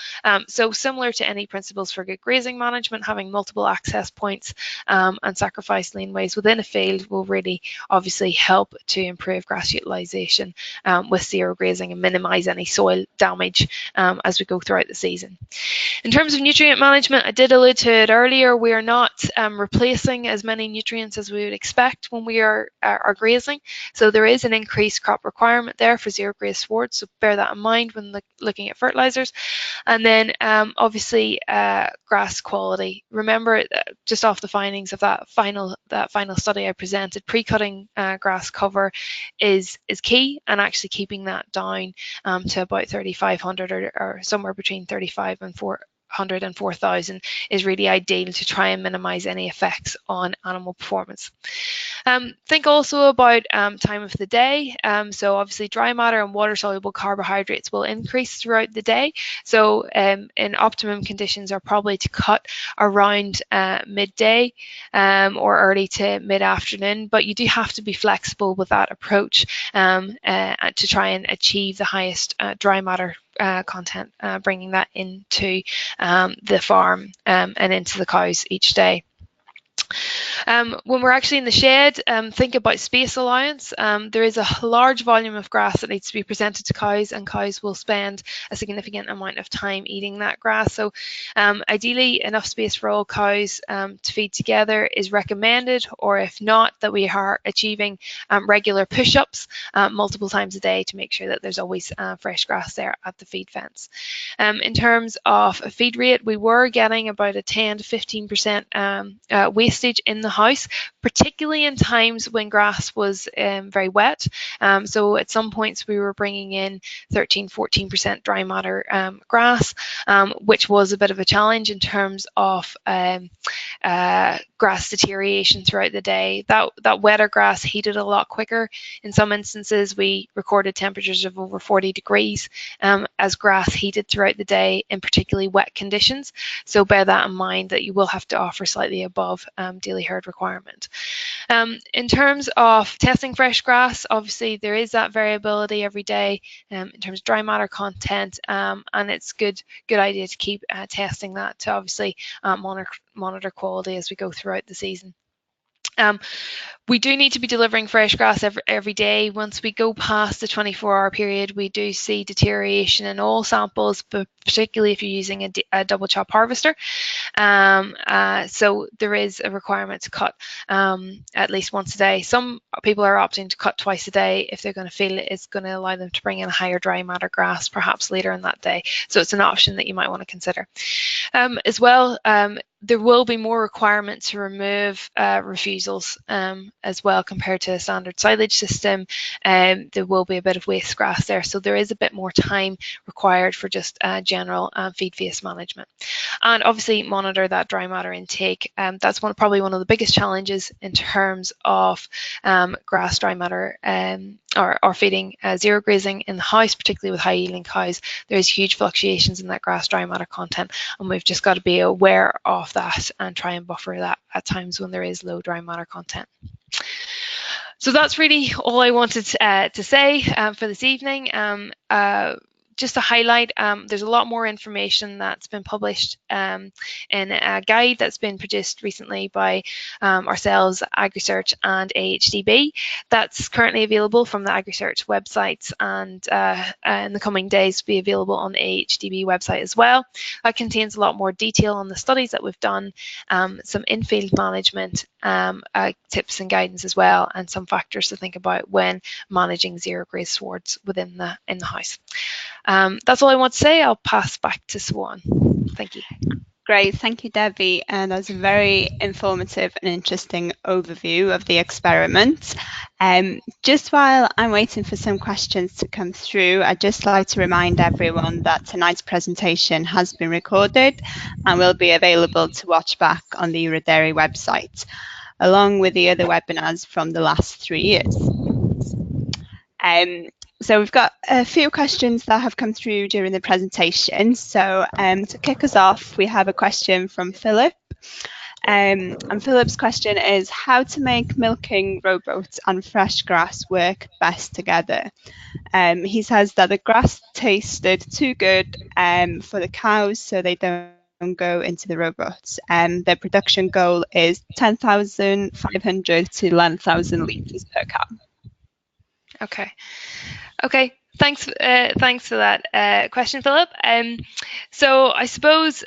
So similar to any principles for good grazing management, having multiple access points and sacrifice laneways within a field will really obviously help to improve grass utilisation with zero grazing and minimise any soil damage as we go throughout the season. In terms of nutrient management, I did allude to it earlier, we are not replacing as many nutrients as we would expect when we are grazing. So there is an increased crop requirement there for zero graze swards, so bear that in mind when looking at fertilisers. And then obviously grass quality. Remember, just off the findings of that final study I presented, pre-cutting grass cover is key, and actually keeping that down to about 3,500 or somewhere between 35 and 400 and 4,000 is really ideal to try and minimise any effects on animal performance. Think also about time of the day. So obviously dry matter and water-soluble carbohydrates will increase throughout the day. So in optimum conditions are probably to cut around midday or early to mid-afternoon, but you do have to be flexible with that approach to try and achieve the highest dry matter content, bringing that into the farm and into the cows each day. When we're actually in the shed, think about space allowance. There is a large volume of grass that needs to be presented to cows, and cows will spend a significant amount of time eating that grass. So ideally, enough space for all cows to feed together is recommended, or if not, that we are achieving regular push-ups multiple times a day to make sure that there's always fresh grass there at the feed fence. In terms of feed rate, we were getting about a 10 to 15% wastage in the house, particularly in times when grass was very wet. So at some points we were bringing in 13-14% dry matter grass, which was a bit of a challenge in terms of grass deterioration throughout the day. That wetter grass heated a lot quicker. In some instances we recorded temperatures of over 40 degrees as grass heated throughout the day in particularly wet conditions. So bear that in mind, that you will have to offer slightly above daily herd requirement. In terms of testing fresh grass, obviously there is that variability every day in terms of dry matter content, and it's good idea to keep testing that to obviously monitor quality as we go throughout the season. We do need to be delivering fresh grass every day. Once we go past the 24-hour period, we do see deterioration in all samples, but particularly if you're using a double chop harvester. So there is a requirement to cut at least once a day. Some people are opting to cut twice a day if they're going to feel it's going to allow them to bring in a higher dry matter grass perhaps later in that day. So it's an option that you might want to consider. As well, there will be more requirement to remove refusals as well compared to a standard silage system. There will be a bit of waste grass there, so there is a bit more time required for just general feed face management. And obviously monitor that dry matter intake. That's probably one of the biggest challenges in terms of grass dry matter or feeding zero grazing in the house, particularly with high yielding cows. There's huge fluctuations in that grass dry matter content, and we've just got to be aware of that and try and buffer that at times when there is low dry matter content. So that's really all I wanted to say for this evening. Just to highlight, there's a lot more information that's been published in a guide that's been produced recently by ourselves, AgResearch and AHDB. That's currently available from the AgResearch websites, and in the coming days will be available on the AHDB website as well. That contains a lot more detail on the studies that we've done, some in-field management tips and guidance as well, and some factors to think about when managing zero graze swards within the house. That's all I want to say. I'll pass back to Swan. Thank you. Great, thank you, Debbie. And that's a very informative and interesting overview of the experiment. Just while I'm waiting for some questions to come through, I'd just like to remind everyone that tonight's presentation has been recorded and will be available to watch back on the EuroDairy website, along with the other webinars from the last 3 years. So we've got a few questions that have come through during the presentation. So to kick us off, we have a question from Philip. And Philip's question is how to make milking robots and fresh grass work best together. He says that the grass tasted too good for the cows, so they don't go into the robots. Their production goal is 10,500 to 11,000 litres per cow. Okay. Okay. Thanks for that question, Philip. So I suppose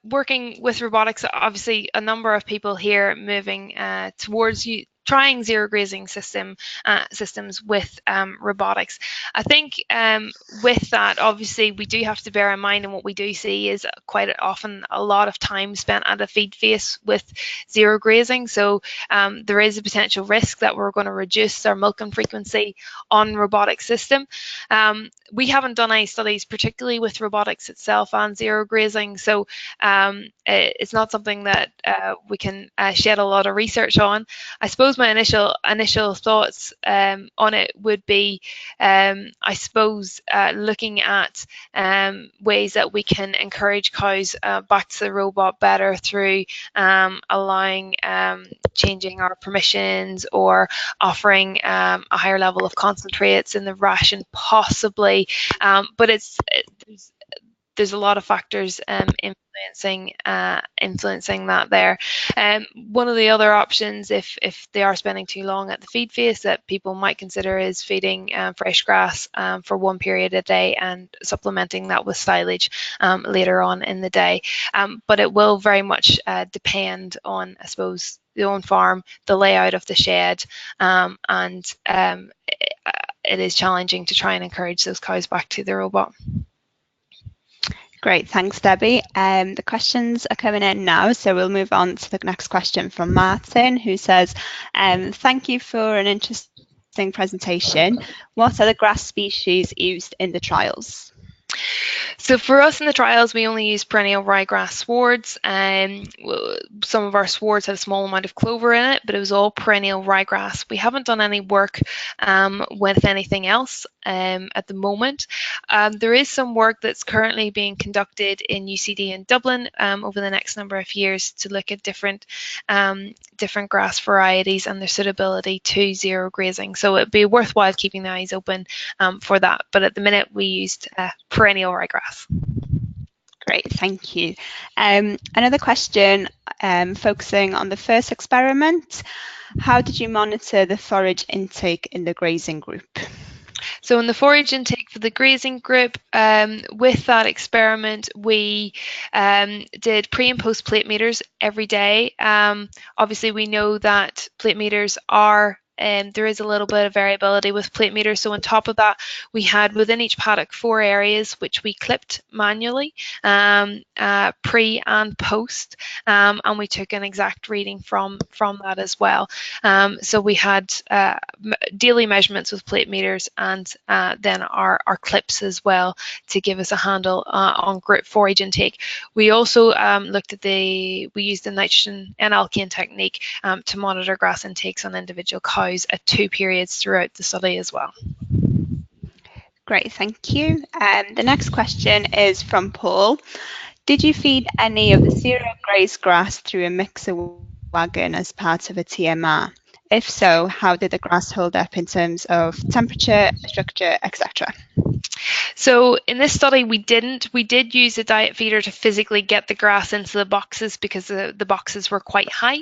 working with robotics, obviously a number of people here moving towards trying zero grazing systems with robotics. I think with that, obviously, we do have to bear in mind, and what we do see is quite often a lot of time spent at a feed face with zero grazing. So there is a potential risk that we're going to reduce our milking frequency on robotic system. We haven't done any studies, particularly with robotics itself and zero grazing, so it's not something that we can shed a lot of research on. I suppose my initial thoughts on it would be, I suppose, looking at ways that we can encourage cows back to the robot better through allowing changing our permissions or offering a higher level of concentrates in the ration, possibly. But there's a lot of factors influencing that there. One of the other options, if they are spending too long at the feed face, that people might consider is feeding fresh grass for one period a day and supplementing that with silage later on in the day. But it will very much depend on, I suppose, the on-farm, the layout of the shed, and it is challenging to try and encourage those cows back to the robot. Great, thanks, Debbie. The questions are coming in now, so we'll move on to the next question from Martin, who says, thank you for an interesting presentation. What are the grass species used in the trials? So for us in the trials, we only use perennial ryegrass swards. Some of our swards had a small amount of clover in it, but it was all perennial ryegrass. We haven't done any work with anything else at the moment. There is some work that's currently being conducted in UCD in Dublin over the next number of years to look at different grass varieties and their suitability to zero grazing. So it'd be worthwhile keeping the eyes open for that. But at the minute, we used perennial ryegrass. Great, thank you. Another question focusing on the first experiment. How did you monitor the forage intake in the grazing group? So in the forage intake for the grazing group, with that experiment, we did pre and post plate meters every day. Obviously, we know that plate meters are there is a little bit of variability with plate meters. So on top of that, we had within each paddock 4 areas which we clipped manually, pre and post, and we took an exact reading from that as well. So we had daily measurements with plate meters and then our clips as well to give us a handle on group forage intake. We also looked at we used the nitrogen and alkane technique to monitor grass intakes on individual cows at 2 periods throughout the study as well. Great, thank you. The next question is from Paul. Did you feed any of the zero-grazed grass through a mixer wagon as part of a TMR? If so, how did the grass hold up in terms of temperature, structure, etc.? So in this study, we did use a diet feeder to physically get the grass into the boxes because the boxes were quite high,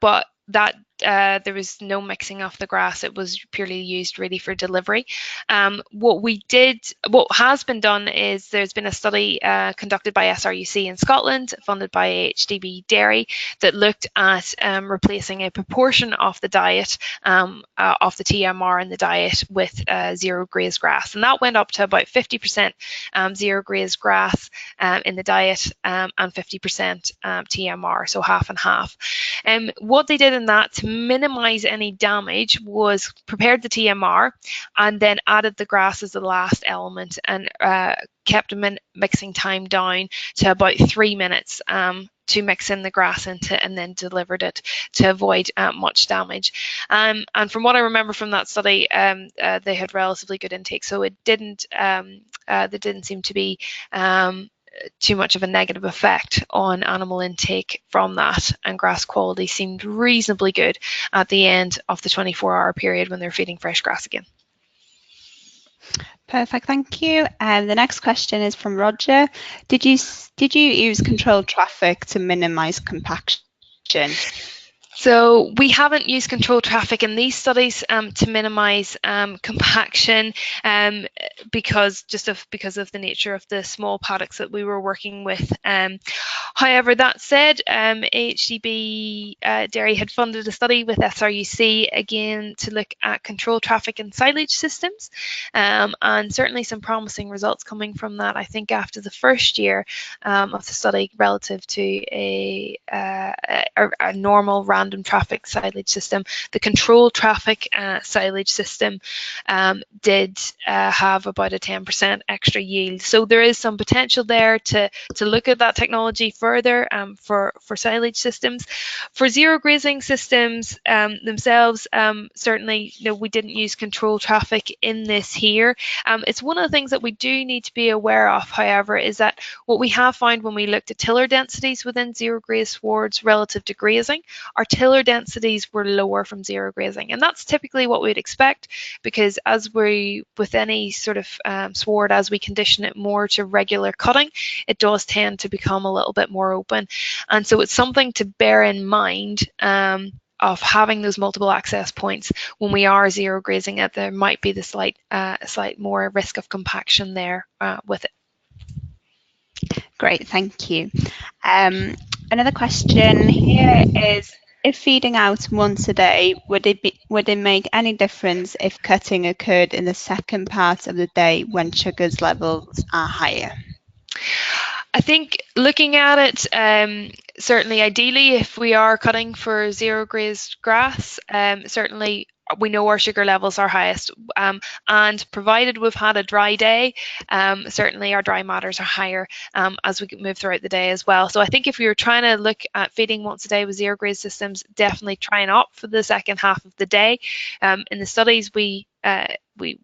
but that there was no mixing of the grass. It was purely used really for delivery. What has been done is there's been a study conducted by SRUC in Scotland, funded by EuroDairy, that looked at replacing a proportion of the diet, of the TMR in the diet with zero grazed grass. And that went up to about 50% zero grazed grass in the diet and 50% TMR, so half and half. What they did in that to minimize any damage was prepared the TMR and then added the grass as the last element and kept mixing time down to about 3 minutes to mix in the grass into, and then delivered it to avoid much damage. And from what I remember from that study, they had relatively good intake, so it didn't there didn't seem to be too much of a negative effect on animal intake from that, and grass quality seemed reasonably good at the end of the 24-hour period when they're feeding fresh grass again. Perfect, thank you. The next question is from Roger. Did you use controlled traffic to minimise compaction? So we haven't used controlled traffic in these studies to minimise compaction because of the nature of the small paddocks that we were working with. However, that said, HDB Dairy had funded a study with SRUC again to look at controlled traffic and silage systems, and certainly some promising results coming from that. I think after the first year of the study relative to a normal random traffic silage system, the controlled traffic silage system did have about a 10% extra yield. So there is some potential there to look at that technology further for silage systems. For zero grazing systems themselves, certainly we didn't use control traffic in this here. It's one of the things that we do need to be aware of, however, is that what we have found when we looked at tiller densities within zero graze swards relative to grazing, our tiller densities were lower from zero grazing, and that's typically what we'd expect, because as we, with any sort of sward, as we condition it more to regular cutting, it does tend to become a little bit more open. And so it's something to bear in mind of having those multiple access points when we are zero grazing it. There might be the slight more risk of compaction there with it. Great, thank you. Another question here is, if feeding out once a day, would it make any difference if cutting occurred in the second part of the day when sugars levels are higher? I think looking at it, certainly ideally if we are cutting for zero grazed grass, certainly we know our sugar levels are highest, and provided we've had a dry day, certainly our dry matters are higher as we move throughout the day as well. So I think if we were trying to look at feeding once a day with zero graze systems, definitely try and opt for the second half of the day. In the studies we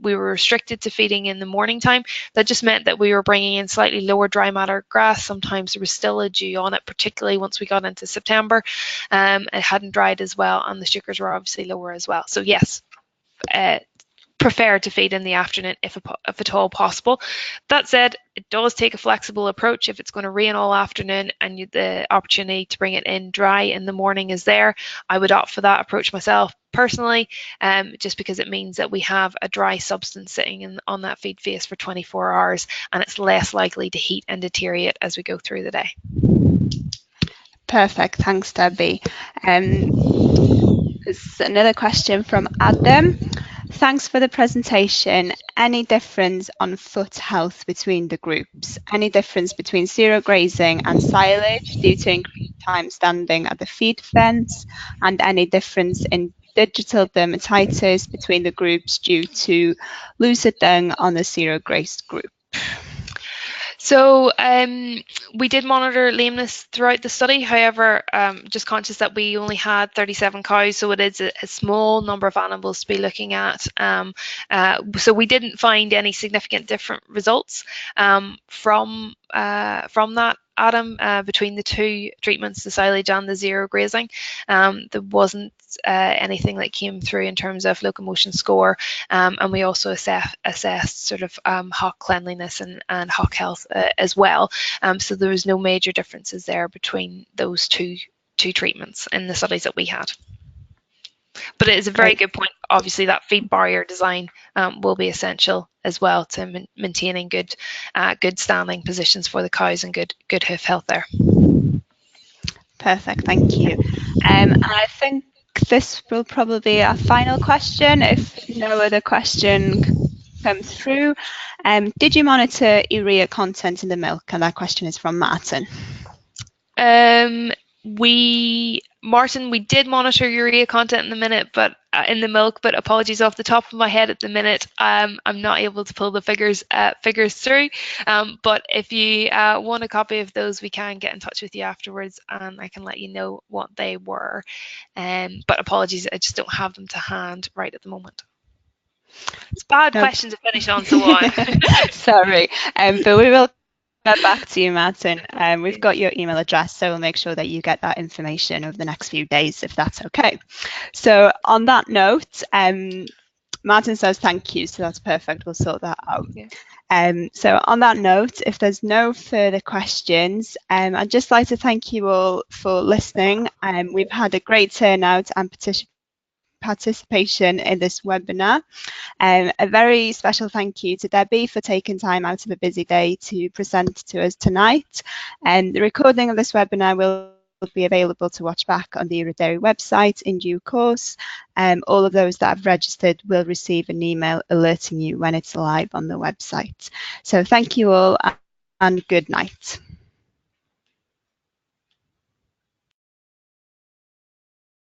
were restricted to feeding in the morning time. That just meant that we were bringing in slightly lower dry matter grass. Sometimes there was still a dew on it, particularly once we got into September. It hadn't dried as well, and the sugars were obviously lower as well. So yes, prefer to feed in the afternoon if at all possible. That said, it does take a flexible approach. If it's going to rain all afternoon and the opportunity to bring it in dry in the morning is there, I would opt for that approach myself personally, just because it means that we have a dry substance sitting on that feed face for 24 hours, and it's less likely to heat and deteriorate as we go through the day. Perfect, thanks Debbie. There's another question from Adam. Thanks for the presentation. Any difference on foot health between the groups? Any difference between zero grazing and silage due to increased time standing at the feed fence? And any difference in digital dermatitis between the groups due to looser dung on the zero grazed group? So we did monitor lameness throughout the study. However, just conscious that we only had 37 cows, so it is a small number of animals to be looking at. So we didn't find any significant different results from that, Adam, between the two treatments, the silage and the zero grazing. There wasn't anything that came through in terms of locomotion score, and we also assessed sort of hock cleanliness and hock health as well. So there was no major differences there between those two treatments in the studies that we had. But it is a very good point. Obviously, that feed barrier design will be essential as well to maintaining good standing positions for the cows and good hoof health there. Perfect, thank you. And I think this will probably be our final question if no other question comes through. Did you monitor urea content in the milk? And that question is from Martin. Martin, we did monitor urea content in the milk, but apologies, off the top of my head at the minute, I'm not able to pull the figures through. But if you want a copy of those, we can get in touch with you afterwards, and I can let you know what they were. But apologies, I just don't have them to hand right at the moment. It's a bad question to finish on, so on. Sorry, but we will get back to you, Martin. We've got your email address, so we'll make sure that you get that information over the next few days, if that's okay. So on that note, Martin says thank you, so that's perfect. We'll sort that out. So on that note, if there's no further questions, I'd just like to thank you all for listening. We've had a great turnout and participation in this webinar. A very special thank you to Debbie for taking time out of a busy day to present to us tonight. The recording of this webinar will be available to watch back on the EuroDairy website in due course. All of those that have registered will receive an email alerting you when it's live on the website. So thank you all and good night.